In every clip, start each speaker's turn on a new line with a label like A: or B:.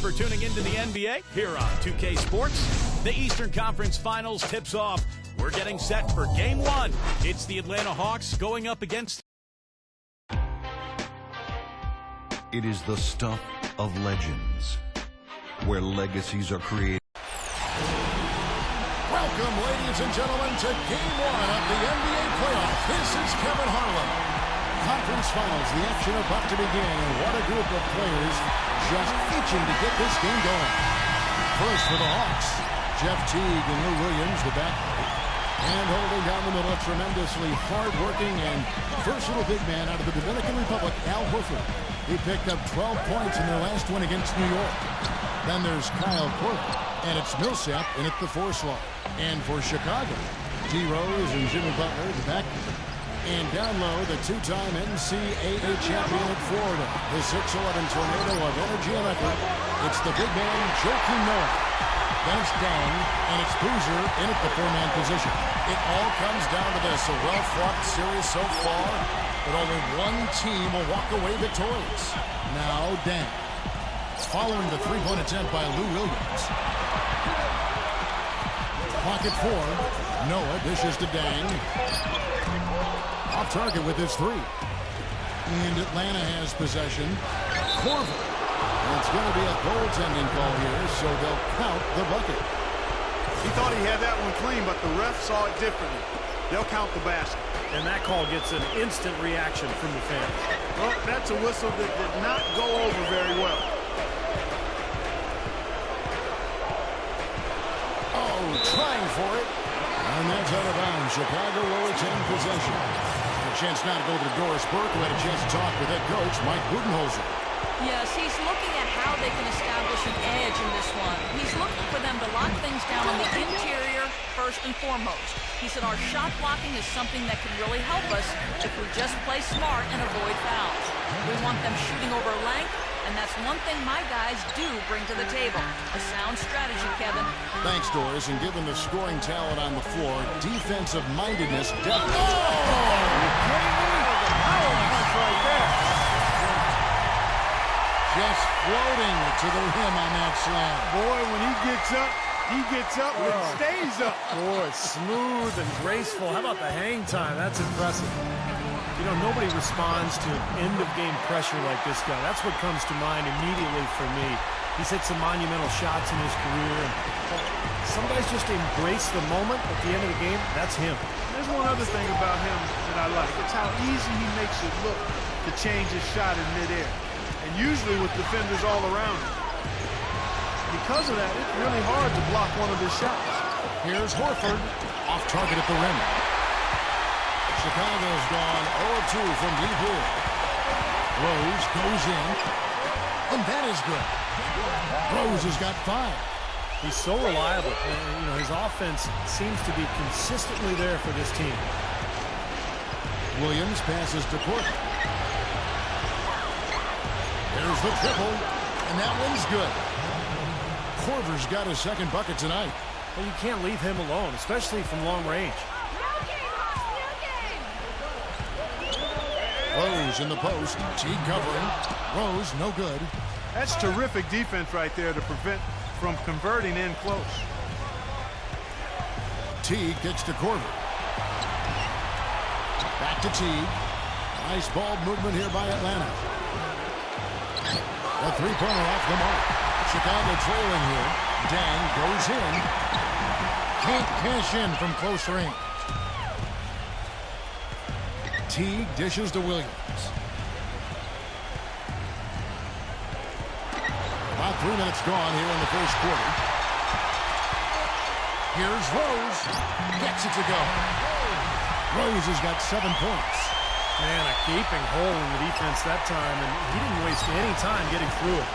A: for tuning into the NBA here on 2K Sports. The Eastern Conference Finals tips off. We're getting set for Game 1. It's the Atlanta Hawks going up against...
B: It is the stuff of legends, where legacies are created.
C: Welcome, ladies and gentlemen, to Game 1 of the NBA playoffs. This is Kevin Harlan. Conference Finals, the action about to begin, and what a group of players just itching to get this game going. First for the Hawks, Jeff Teague and Lou Williams, the backcourt. And holding down the middle, a tremendously hard-working and versatile big man out of the Dominican Republic, Al Horford. He picked up 12 points in their last win against New York. Then there's Kyle Korver, and it's Millsap in at the 4 slot. And for Chicago, T. Rose and Jimmy Butler, the backcourt. And down low, the two-time NCAA champion at Florida, the 6'11" tornado of energy and effort. It's the big man, Joakim Noah. Then it's Dang, and it's Boozer in at the 4-man position. It all comes down to this, a well-fought series so far, but only one team will walk away victorious. Now Dang. Following the three-point attempt by Lou Williams. Clock at 4. Noah dishes to Dang. Off target with his 3. And Atlanta has possession. Korver. And it's going to be a goaltending call here, so they'll count the bucket.
D: He thought he had that one clean, but the ref saw it differently. They'll count the basket.
E: And that call gets an instant reaction from the fans.
D: Well, that's a whistle that did not go over very well.
C: Oh, trying for it. And that's out of bounds. Chicago will retain possession. A chance now to go to Doris Burke, who had a chance to talk with head coach Mike Budenholzer.
F: Yes, he's looking at how they can establish an edge in this one. He's looking for them to lock things down on the interior first and foremost. He said our shot blocking is something that can really help us if we just play smart and avoid fouls. We want them shooting over length, and that's one thing my guys do bring to the table. A sound strategy, Kevin.
C: Thanks, Doris. And given the scoring talent on the floor, defensive mindedness definitely...
D: Right there.
C: Just floating to the rim on that slam.
D: Boy, when he gets up and stays up.
E: Boy, smooth and graceful. How about the hang time? That's impressive. You know, nobody responds to end-of-game pressure like this guy. That's what comes to mind immediately for me. He's hit some monumental shots in his career. Some guys just embrace the moment at the end of the game. That's him.
D: There's one other thing about him that I like. It's how easy he makes it look to change his shot in midair. And usually with defenders all around him. Because of that, it's really hard to block one of his shots.
C: Here's Horford, off target at the rim. Chicago's gone 0-2 from deep here. Rose goes in, and that is good. Rose has got 5.
E: He's so reliable. You know, his offense seems to be consistently there for this team.
C: Williams passes to Korver. There's the triple, and that one's good. Korver's got his second bucket tonight.
E: Well, you can't leave him alone, especially from long range.
C: Rose in the post. Teague covering. Rose, no good.
D: That's terrific defense right there to prevent from converting in close.
C: Teague kicks to Korver. Back to Teague. Nice ball movement here by Atlanta. A three-pointer off the mark. Chicago trailing here. Dang goes in. Can't cash in from close range. Teague dishes to Williams. About 3 minutes gone here in the first quarter. Here's Rose. Gets it to go. Rose has got 7 points.
E: Man, a gaping hole in the defense that time, and he didn't waste any time getting through it.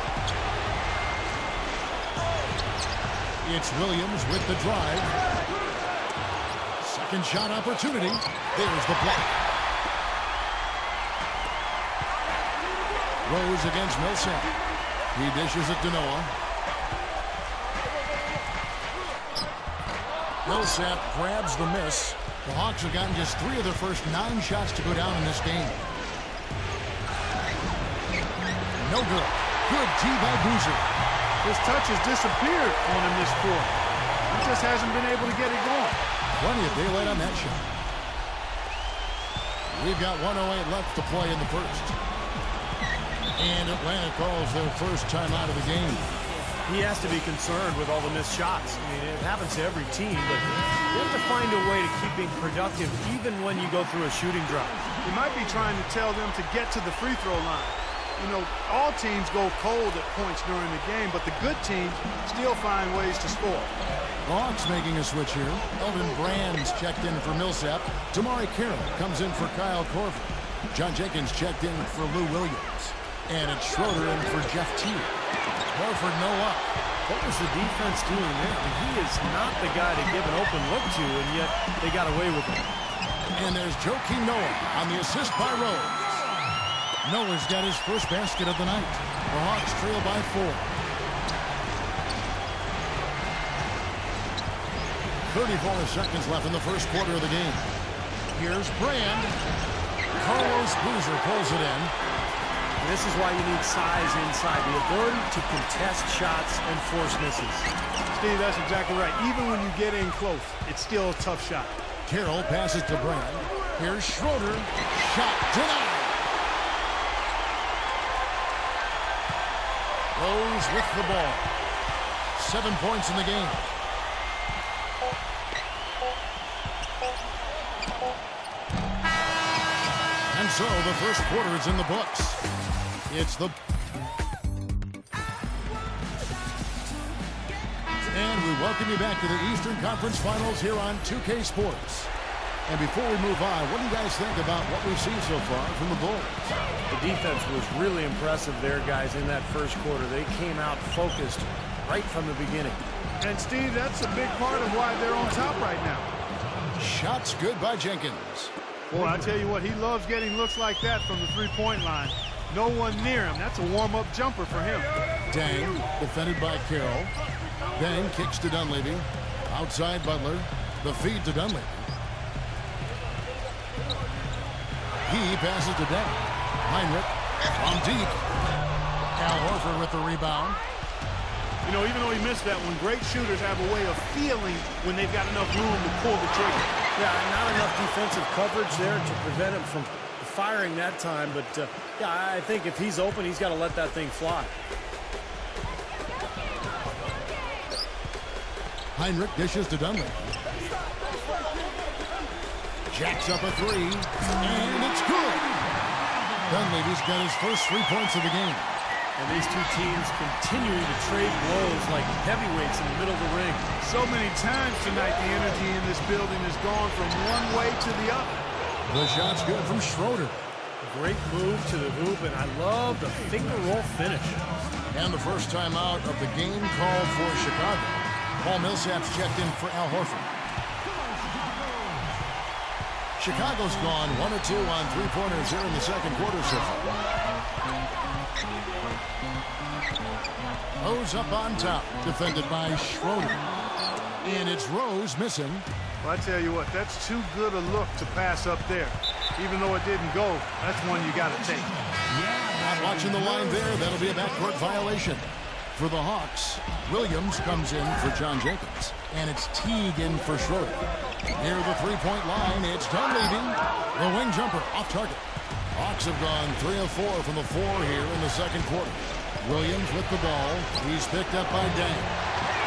C: It's Williams with the drive. Second shot opportunity. There's the block. Rose against Millsap. He dishes it to Noah. Millsap grabs the miss. The Hawks have gotten just 3 of their first 9 shots to go down in this game. No good. Good D by Boozer.
D: His touch has disappeared on him this quarter. He just hasn't been able to get it going.
C: Plenty of daylight on that shot. We've got 1:08 left to play in the first. And Atlanta calls their first time out of the game.
E: He has to be concerned with all the missed shots. I mean, it happens to every team, but you have to find a way to keep being productive even when you go through a shooting drought.
D: He might be trying to tell them to get to the free throw line. You know, all teams go cold at points during the game, but the good teams still find ways to score.
C: Hawks making a switch here. Elvin Brand's checked in for Millsap. Damari Carroll comes in for Kyle Korver. John Jenkins checked in for Lou Williams. And it's Schroeder in for Jeff Teague. Horford no up.
E: What was the defense doing there? I mean, he is not the guy to give an open look to, and yet they got away with it.
C: And there's Joakim Noah on the assist by Rose. Noah's got his first basket of the night. The Hawks trail by 4. 34 seconds left in the first quarter of the game. Here's Brand. Carlos Boozer pulls it in.
E: This is why you need size inside, the ability to contest shots and force misses.
D: Steve, that's exactly right. Even when you get in close, it's still a tough shot.
C: Carroll passes to Brand. Here's Schroeder. Shot denied. Rose with the ball. 7 points in the game. And so the first quarter is in the books. It's the... And we welcome you back to the Eastern Conference Finals here on 2K Sports. And before we move on, what do you guys think about what we've seen so far from the Bulls?
E: The defense was really impressive there, guys, in that first quarter. They came out focused right from the beginning.
D: And, Steve, that's a big part of why they're on top right now.
C: Shots good by Jenkins.
D: Boy, I tell you what, he loves getting looks like that from the three-point line. No one near him. That's a warm-up jumper for him.
C: Dang, defended by Carroll. Dang kicks to Dunleavy. Outside Butler. The feed to Dunleavy. He passes to Dang. Heinrich from deep. Al Horford with the rebound.
D: You know, even though he missed that one, great shooters have a way of feeling when they've got enough room to pull the trigger.
E: Yeah, not enough defensive coverage there to prevent him from firing that time. But, yeah, I think if he's open, he's got to let that thing fly.
C: Heinrich dishes to Dunleavy. Jacks up a three, and it's good. Dunleavy's got his first 3 points of the game.
E: And these two teams continuing to trade blows like heavyweights in the middle of the ring.
D: So many times tonight, the energy in this building has gone from one way to the other.
C: The shot's good from Schroeder.
E: Great move to the hoop, and I love the finger roll finish.
C: And the first time out of the game called for Chicago. Paul Millsap's checked in for Al Horford. Chicago's gone 1 of 2 on three-pointers here in the second quarter so far. Rose up on top, defended by Schroeder. And it's Rose missing.
D: Well, I tell you what, that's too good a look to pass up there. Even though it didn't go, that's one you got to take.
C: Not watching the line there. That'll be a backcourt violation. For the Hawks, Williams comes in for John Jenkins. And it's Teague in for Schroeder. Near the three-point line, it's Dunleavy. The wing jumper off target. Hawks have gone 3 of 4 from the floor here in the second quarter. Williams with the ball. He's picked up by Dang.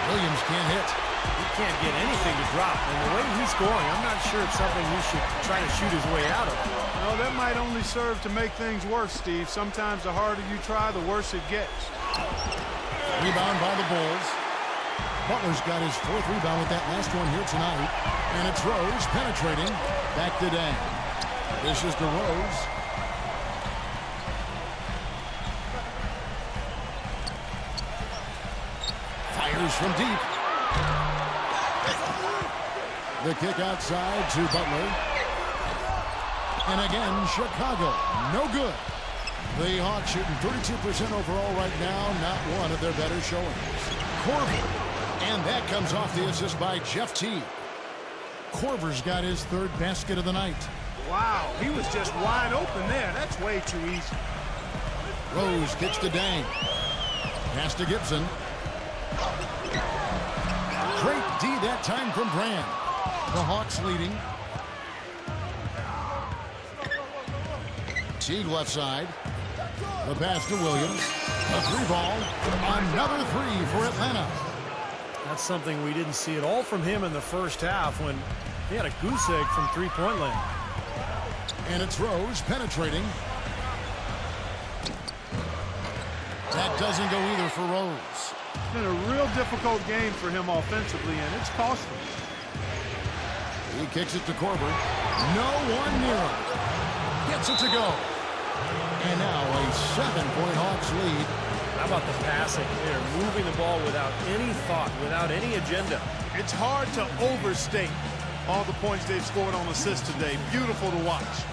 C: Williams can't hit.
E: He can't get anything to drop. And the way he's scoring, I'm not sure it's something he should try to shoot his way out of.
D: No, that might only serve to make things worse, Steve. Sometimes the harder you try, the worse it gets.
C: Rebound by the Bulls. Butler's got his 4th rebound with that last one here tonight. And it's Rose penetrating. Back to Dang. This is to Rose. Fires from deep. The kick outside to Butler. And again, Chicago. No good. The Hawks shooting 32% overall right now. Not one of their better showings. Korver. And that comes off the assist by Jeff Teague. Korver's got his 3rd basket of the night.
D: Wow, he was just wide open there. That's way too easy.
C: Rose kicks to Dang. Pass to Gibson. Great D that time from Brand. The Hawks leading. Teague left side. The pass to Williams. A three ball. Another three for Atlanta.
E: That's something we didn't see at all from him in the first half when he had a goose egg from three-point land.
C: And it's Rose penetrating. That doesn't go either for Rose.
D: It's been a real difficult game for him offensively, and it's costing him.
C: He kicks it to Korver. No one near him. Gets it to go. And now a 7-point Hawks lead.
E: How about the passing? They're moving the ball without any thought, without any agenda.
D: It's hard to overstate all the points they've scored on assists today. Beautiful to watch.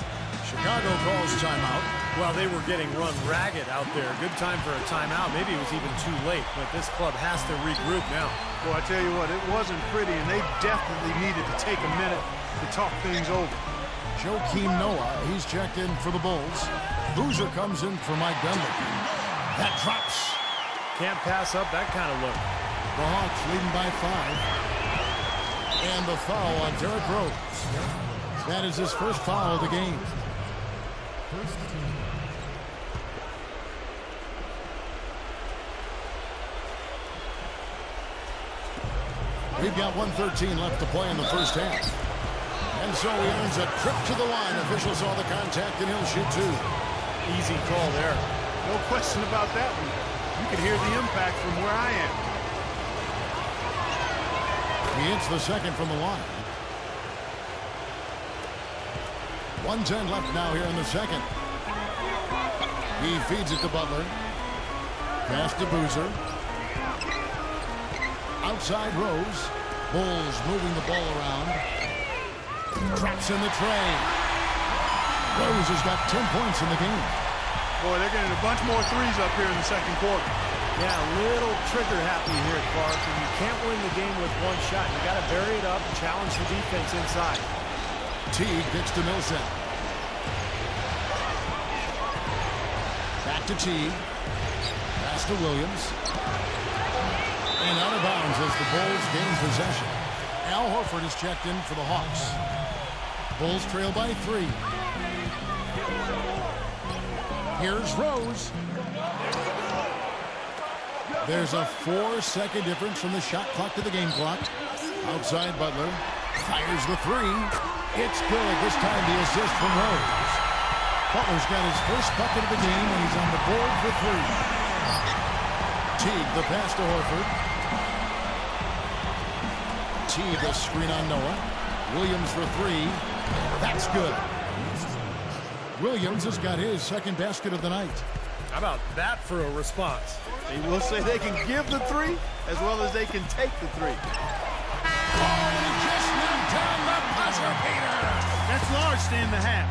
C: Chicago calls timeout.
E: Well, they were getting run ragged out there. Good time for a timeout. Maybe it was even too late, but this club has to regroup now.
D: Well, I tell you what, it wasn't pretty, and they definitely needed to take a minute to talk things over.
C: Joakim Noah, he's checked in for the Bulls. Boozer comes in for Mike Dunlap. That drops.
E: Can't pass up that kind of look.
C: The Hawks leading by 5. And the foul on Derrick Rose. That is his first foul of the game. We've got 1:13 left to play in the first half. And so he earns a trip to the line. Official saw the contact, and he'll shoot 2.
E: Easy call there.
D: No question about that one. You can hear the impact from where I am.
C: He hits the second from the line. 1:10 left now here in the second. He feeds it to Butler. Pass to Boozer. Outside Rose. Bulls moving the ball around. Drops in the tray. Rose has got 10 points in the game.
D: Boy, they're getting a bunch more threes up here in the second quarter.
E: Yeah, a little trigger happy here, Clark. And you can't win the game with one shot. You got to bury it up and challenge the defense inside.
C: Teague picks to Millsap. Back to Teague. Pass to Williams. And out of bounds as the Bulls gain possession. Al Horford is checked in for the Hawks. Bulls trail by 3. Here's Rose. There's a 4-second difference from the shot clock to the game clock. Outside Butler. Fires the 3. It's good. This time the assist from Rose. Butler's got his first bucket of the game, and he's on the board for 3. Teague the pass to Horford. Teague a screen on Noah. Williams for 3. That's good. Williams has got his second basket of the night.
E: How about that for a response?
D: They will say they can give the 3 as well as they can take the 3.
C: Oh, and he just knocked down the buzzer beater.
D: That's large to end the half.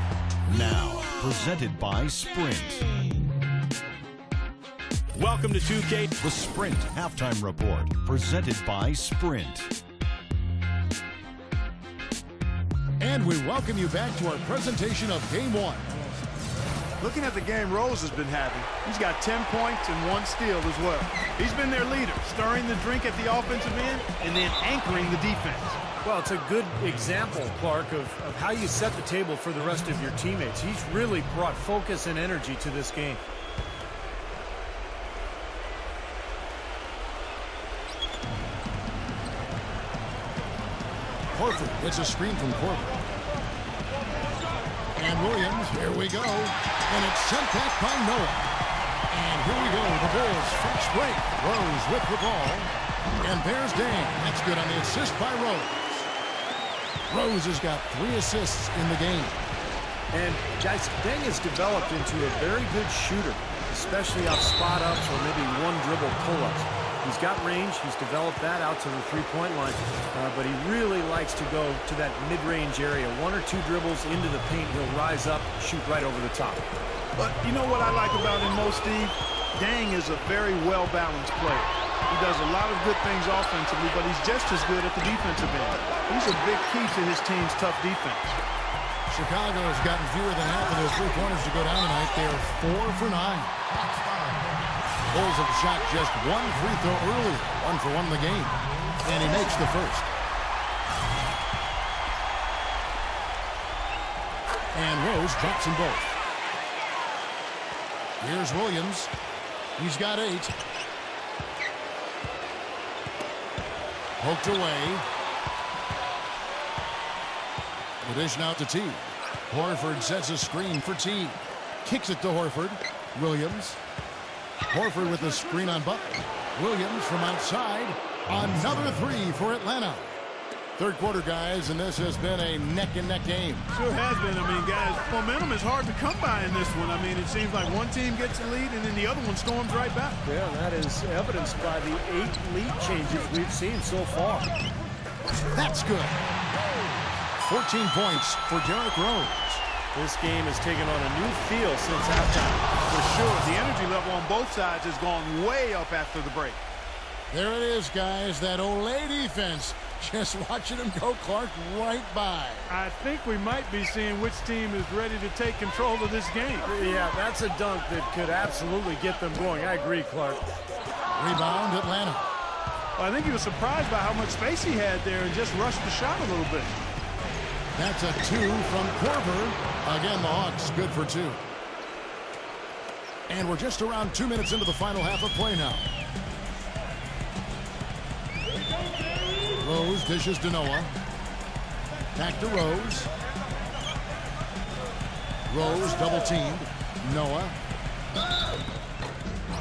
B: Now, presented by Sprint.
A: Welcome to 2K.
B: The Sprint Halftime Report, presented by Sprint.
C: And we welcome you back to our presentation of Game 1.
D: Looking at the game Rose has been having, he's got 10 points and 1 steal as well. He's been their leader, stirring the drink at the offensive end and then anchoring the defense.
E: Well, it's a good example, Clark, of how you set the table for the rest of your teammates. He's really brought focus and energy to this game.
C: Horford gets a screen from Korver. And Williams, here we go. And it's sent back by Noah. And here we go, the Bulls fast break. Rose with the ball. And there's Dan. That's good on the assist by Rose. Rose has got 3 assists in the game.
E: And, guys, Deng has developed into a very good shooter, especially off spot-ups or maybe one-dribble pull-ups. He's got range. He's developed that out to the three-point line. But he really likes to go to that mid-range area. 1 or 2 dribbles into the paint. He'll rise up, shoot right over the top.
D: But you know what I like about him most, Steve? Deng is a very well-balanced player. He does a lot of good things offensively, but he's just as good at the defensive end. He's a big key to his team's tough defense.
C: Chicago has gotten fewer than half of those three-pointers to go down tonight. They're 4 for 9. Bulls have shot just one free throw earlier. 1 for 1 in the game. And he makes the first. And Rose drops them both. Here's Williams. He's got 8. Poked away. The dish now to T. Horford sets a screen for T. Kicks it to Horford. Williams. Horford with a screen on Butler. Williams from outside. Another 3 for Atlanta. Third quarter, guys, and this has been a neck-and-neck game.
D: Sure has been. I mean, guys, momentum is hard to come by in this one. I mean, it seems like one team gets a lead and then the other one storms right back.
E: Yeah, that is evidenced by the 8 lead changes we've seen so far.
C: That's good. 14 points for Derrick Rose.
E: This game has taken on a new feel since halftime.
D: For sure, the energy level on both sides has gone way up after the break.
C: There it is, guys, that Olay defense. Just watching him go, Clark, right by.
D: I think we might be seeing which team is ready to take control of this game.
E: Yeah, that's a dunk that could absolutely get them going. I agree, Clark.
C: Rebound, Atlanta.
D: Well, I think he was surprised by how much space he had there and just rushed the shot a little bit.
C: That's a 2 from Korver. Again, the Hawks good for 2. And we're just around 2 minutes into the final half of play now. Rose dishes to Noah. Back to Rose. Rose double teamed. Noah.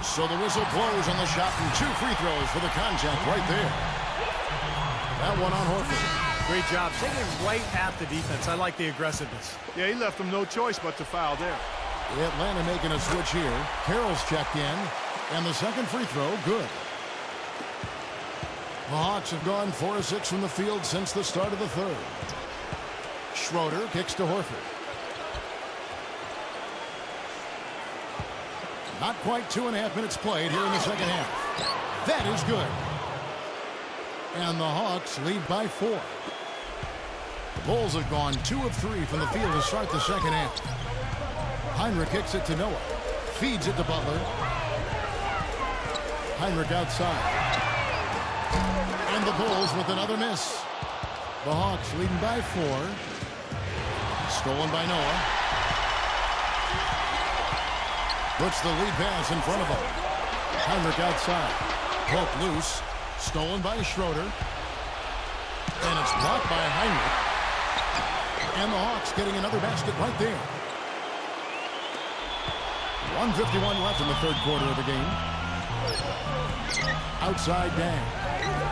C: So the whistle blows on the shot and 2 free throws for the contact right there. That one on Horford.
E: Great job. Taking him right at the defense. I like the aggressiveness.
D: Yeah, he left them no choice but to foul there.
C: Atlanta making a switch here. Carroll's checked in. And the second free throw, good. The Hawks have gone 4 of 6 from the field since the start of the third. Schroeder kicks to Horford. Not quite 2.5 minutes played here in the second half. That is good. And the Hawks lead by 4. The Bulls have gone 2 of 3 from the field to start the second half. Heinrich kicks it to Noah. Feeds it to Butler. Heinrich outside. And the Bulls with another miss. The Hawks leading by 4. Stolen by Noah. Puts the lead pass in front of him. Heinrich outside. Poked loose. Stolen by Schroeder. And it's blocked by Heinrich. And the Hawks getting another basket right there. 1:51 left in the third quarter of the game. Outside Dang.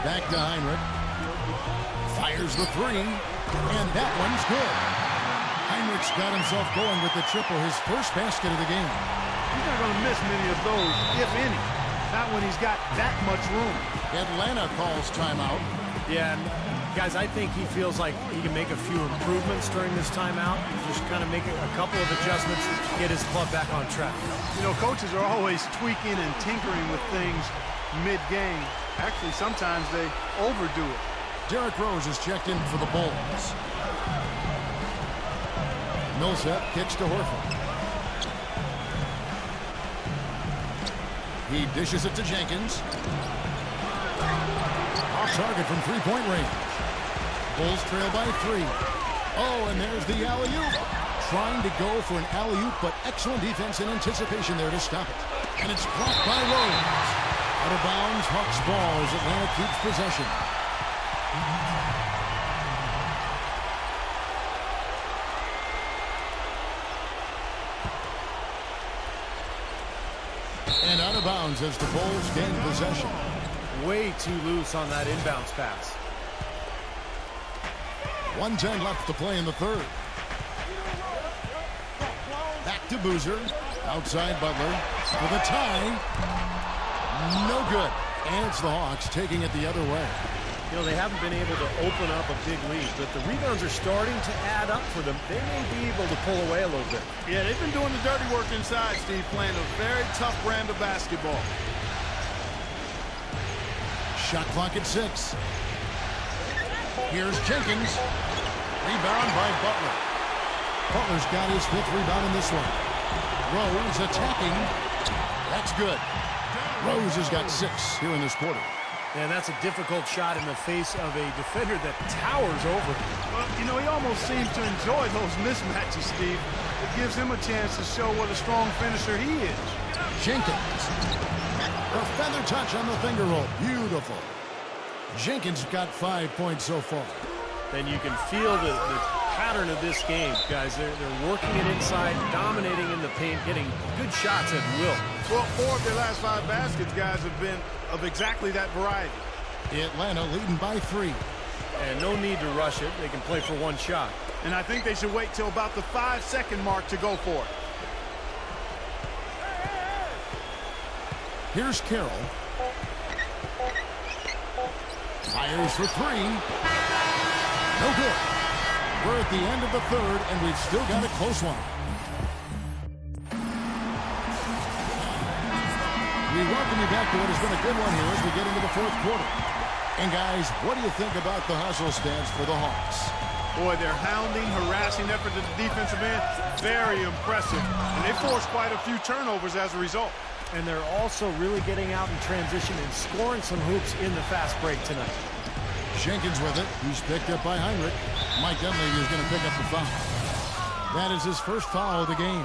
C: Back to Heinrich. Fires the 3. And that one's good. Heinrich's got himself going with the triple, his first basket of the game.
D: He's not going to miss many of those, if any. Not when he's got that much room.
C: Atlanta calls timeout.
E: Yeah, and guys, I think he feels like he can make a few improvements during this timeout. Just kind of make a couple of adjustments, get his club back on track.
D: You know, coaches are always tweaking and tinkering with things mid-game. Actually, sometimes they overdo it.
C: Derrick Rose is checked in for the Bulls. Millsap kicks to Horford. He dishes it to Jenkins. Off target from three-point range. Bulls trail by 3. Oh, and there's the alley-oop. Trying to go for an alley-oop, but excellent defense and anticipation there to stop it. And it's blocked by Rose. Out of bounds, Hawks ball as Atlanta keeps possession. And out of bounds as the Bulls gain possession.
E: Way too loose on that inbounds pass.
C: 1:10 left to play in the third. Back to Boozer. Outside Butler. For the tie. No good. And it's the Hawks taking it the other way.
E: You know, they haven't been able to open up a big lead, but the rebounds are starting to add up for them. They may be able to pull away a little bit.
D: Yeah, they've been doing the dirty work inside, Steve, playing a very tough brand of basketball.
C: Shot clock at 6. Here's Jenkins. Rebound by Butler. Butler's got his 5th rebound in this one. Rose attacking. That's good. Rose has got 6 here in this quarter.
E: And that's a difficult shot in the face of a defender that towers over him.
D: Well, you know, he almost seems to enjoy those mismatches, Steve. It gives him a chance to show what a strong finisher he is.
C: Jenkins. A feather touch on the finger roll. Beautiful. Jenkins got 5 points so far.
E: And you can feel the pattern of this game, guys. They're working it inside, dominating in the paint, getting good shots at will.
D: Well, 4 of their last 5 baskets, guys, have been of exactly that variety.
C: Atlanta leading by 3.
E: And no need to rush it. They can play for one shot.
D: And I think they should wait till about the 5-second mark to go for it.
C: Here's Carroll. Fires for 3. No good. We're at the end of the third, and we've still got a close one. We welcome you back to what has been a good one here as we get into the fourth quarter. And guys, what do you think about the hustle stance for the Hawks?
D: Boy, their hounding, harassing effort to the defensive end, very impressive. And they forced quite a few turnovers as a result.
E: And they're also really getting out in transition and scoring some hoops in the fast break tonight.
C: Jenkins with it. He's picked up by Heinrich. Mike Dunleavy is going to pick up the foul. That is his first foul of the game.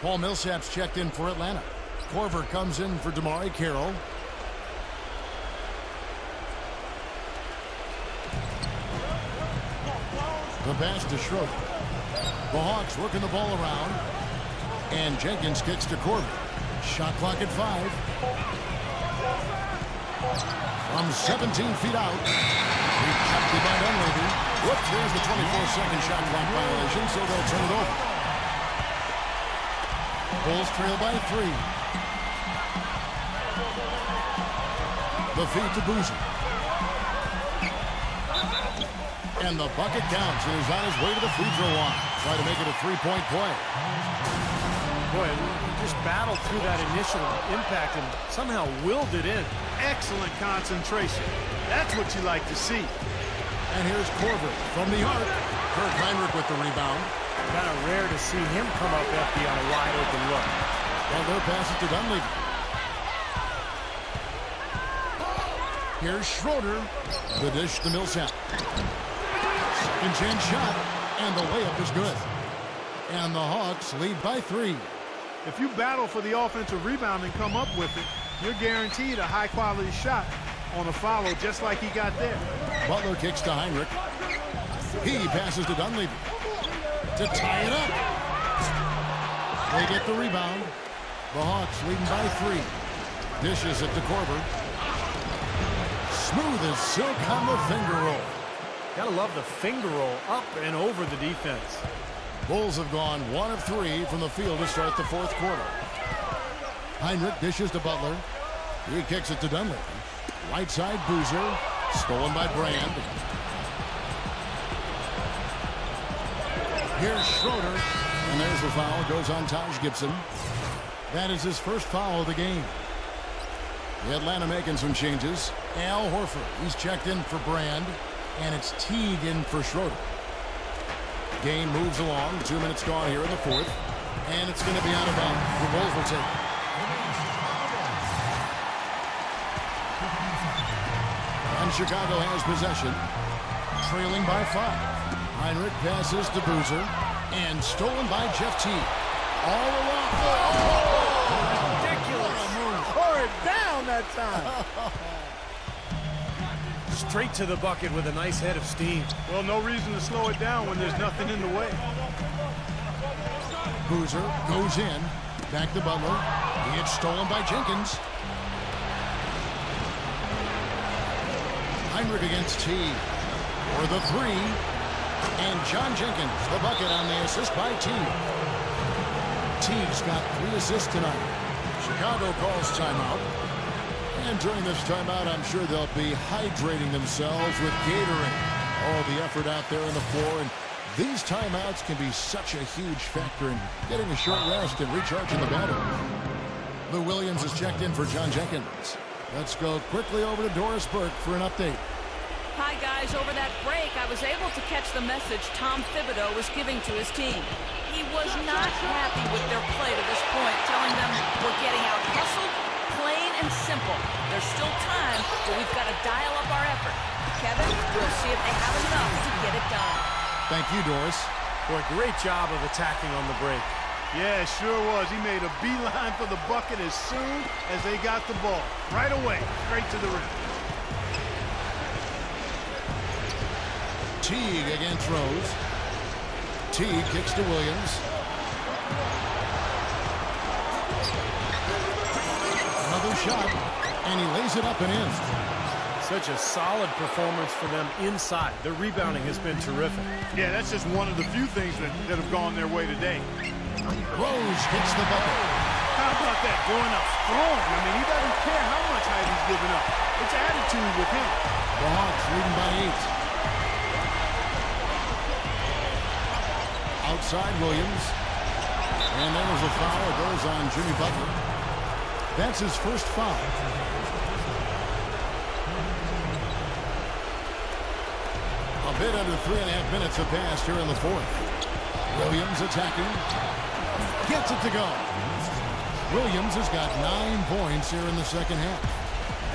C: Paul Millsap's checked in for Atlanta. Korver comes in for Damari Carroll. The pass to Schroeder. The Hawks working the ball around. And Jenkins kicks to Korver. Shot clock at 5. From 17 feet out. Rejected by Dunleavy. Whoops, there's the 24-second shot clock violation, so they'll turn it over. Bulls trail by 3. The feed to Boozer. And the bucket counts, and he's on his way to the free throw line. Try to make it a 3-point play.
E: Boy, he just battled through that initial impact and somehow willed it in.
D: Excellent concentration. That's what you like to see.
C: And here's Korver from the arc. Kirk Heinrich with the rebound.
E: Kind of rare to see him come up empty on a wide open look.
C: Well, their pass it to Dunleavy. Here's Schroeder. The dish to Millsap. Second chance shot. And the layup is good. And the Hawks lead by 3.
D: If you battle for the offensive rebound and come up with it, you're guaranteed a high-quality shot on a follow just like he got there.
C: Butler kicks to Heinrich. He passes to Dunleavy to tie it up. They get the rebound. The Hawks leading by 3. Dishes it to Korver. Smooth as silk on the finger roll.
E: Gotta love the finger roll up and over the defense.
C: Bulls have gone 1 of 3 from the field to start the fourth quarter. Heinrich dishes to Butler. He kicks it to Dunleavy. Right side, Boozer. Stolen by Brand. Here's Schroeder. And there's the foul. Goes on Taj Gibson. That is his first foul of the game. The Atlanta making some changes. Al Horford. He's checked in for Brand. And it's Teague in for Schroeder. Game moves along. 2 minutes gone here in the fourth. And it's going to be out of bounds. The Bulls will take it. And Chicago has possession. Trailing by 5. Heinrich passes to Boozer. And stolen by Jeff Teague. All along. Oh,
E: Ridiculous.
C: Tore it down that time.
E: Straight to the bucket with a nice head of steam.
D: Well, no reason to slow it down when there's nothing in the way.
C: Boozer goes in. Back to Butler. He gets stolen by Jenkins. Heinrich against Teague. For the 3. And John Jenkins, the bucket on the assist by Teague. Teague's got 3 assists tonight. Chicago calls timeout. And during this timeout, I'm sure they'll be hydrating themselves with Gatorade. All the effort out there on the floor. And these timeouts can be such a huge factor in getting a short rest and recharging the battery. Lou Williams is checked in for John Jenkins. Let's go quickly over to Doris Burke for an update.
F: Hi, guys. Over that break, I was able to catch the message Tom Thibodeau was giving to his team. He was not happy with their play to this point, telling them we're getting out hustled, plain and simple. There's still time, but we've got to dial up our effort. Kevin, we'll see if they have enough to get it done.
C: Thank you, Doris.
E: Boy, great job of attacking on the break.
D: Yeah, it sure was. He made a beeline for the bucket as soon as they got the ball. Right away, straight to the rim.
C: Teague against Rose. Teague kicks to Williams. Another shot, and he lays it up and in.
E: Such a solid performance for them inside. Their rebounding has been terrific.
D: Yeah, that's just one of the few things that have gone their way today.
C: Rose hits the bucket.
D: How about that? Going up strong. I mean, he doesn't care how much height he's giving up. It's attitude with him.
C: The Hawks leading by 8. Outside Williams. And there was a foul. It goes on Jimmy Butler. That's his first foul. A bit under 3.5 minutes have passed here in the fourth. Williams attacking. Gets it to go. Williams has got 9 points here in the second half.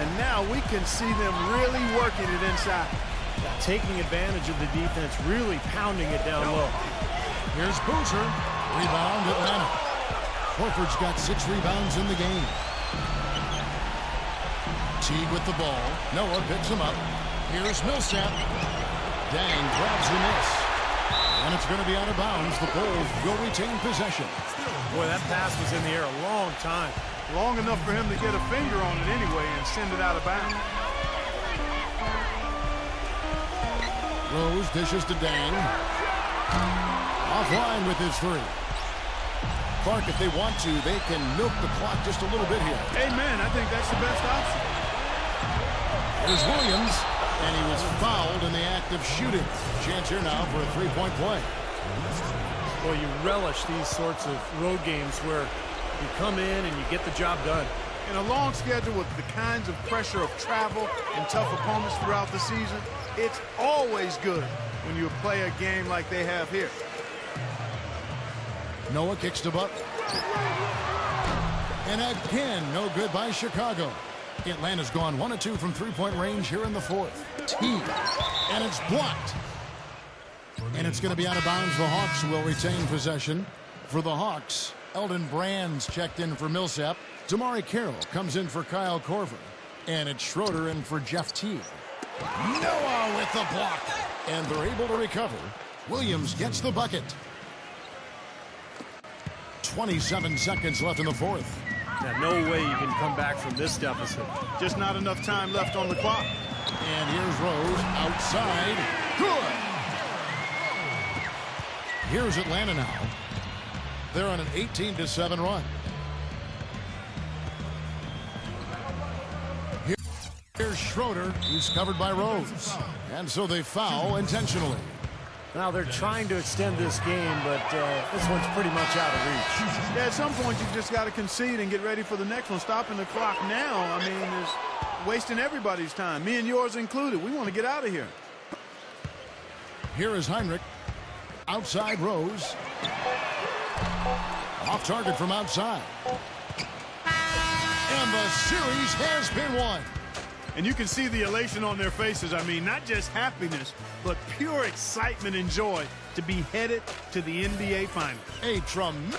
D: And now we can see them really working it inside.
E: Taking advantage of the defense, really pounding it down low.
C: Here's Boozer. Rebound Atlanta. Horford's got 6 rebounds in the game. Teague with the ball. Noah picks him up. Here's Millsap. Dang grabs the miss. And it's going to be out of bounds. The Bulls will retain possession.
E: Boy, that pass was in the air a long time.
D: Long enough for him to get a finger on it anyway and send it out of bounds.
C: Rose dishes to Dang. Offline with his 3. Clark, if they want to, they can milk the clock just a little bit here.
D: Amen. I think that's the best option.
C: Here's Williams, and he was fouled in the act of shooting. Chance here now for a 3-point play.
E: Well, you relish these sorts of road games where you come in and you get the job done.
D: In a long schedule with the kinds of pressure of travel and tough opponents throughout the season, it's always good when you play a game like they have here.
C: Noah kicks to Butler. And again, no good by Chicago. Atlanta's gone 1 of 2 from 3-point range here in the fourth. Teague. And it's blocked. And it's going to be out of bounds. The Hawks will retain possession. For the Hawks, Eldon Brands checked in for Millsap. Damari Carroll comes in for Kyle Korver. And it's Schroeder in for Jeff Teague. Noah with the block. And they're able to recover. Williams gets the bucket. 27 seconds left in the fourth.
E: Yeah, no way you can come back from this deficit.
D: Just not enough time left on the clock.
C: And here's Rose outside. Good. Here's Atlanta now. They're on an 18-7 run. Here's Schroeder. He's covered by Rose. And so they foul intentionally.
E: Now they're trying to extend this game, but this one's pretty much out of reach.
D: Yeah, at some point you've just got to concede and get ready for the next one. Stopping the clock now, I mean, is wasting everybody's time, me and yours included. We want to get out of here.
C: Here is Heinrich. Outside Rose. Off target from outside. And the series has been won.
D: And you can see the elation on their faces. I mean, not just happiness, but pure excitement and joy to be headed to the NBA Finals.
C: A tremendous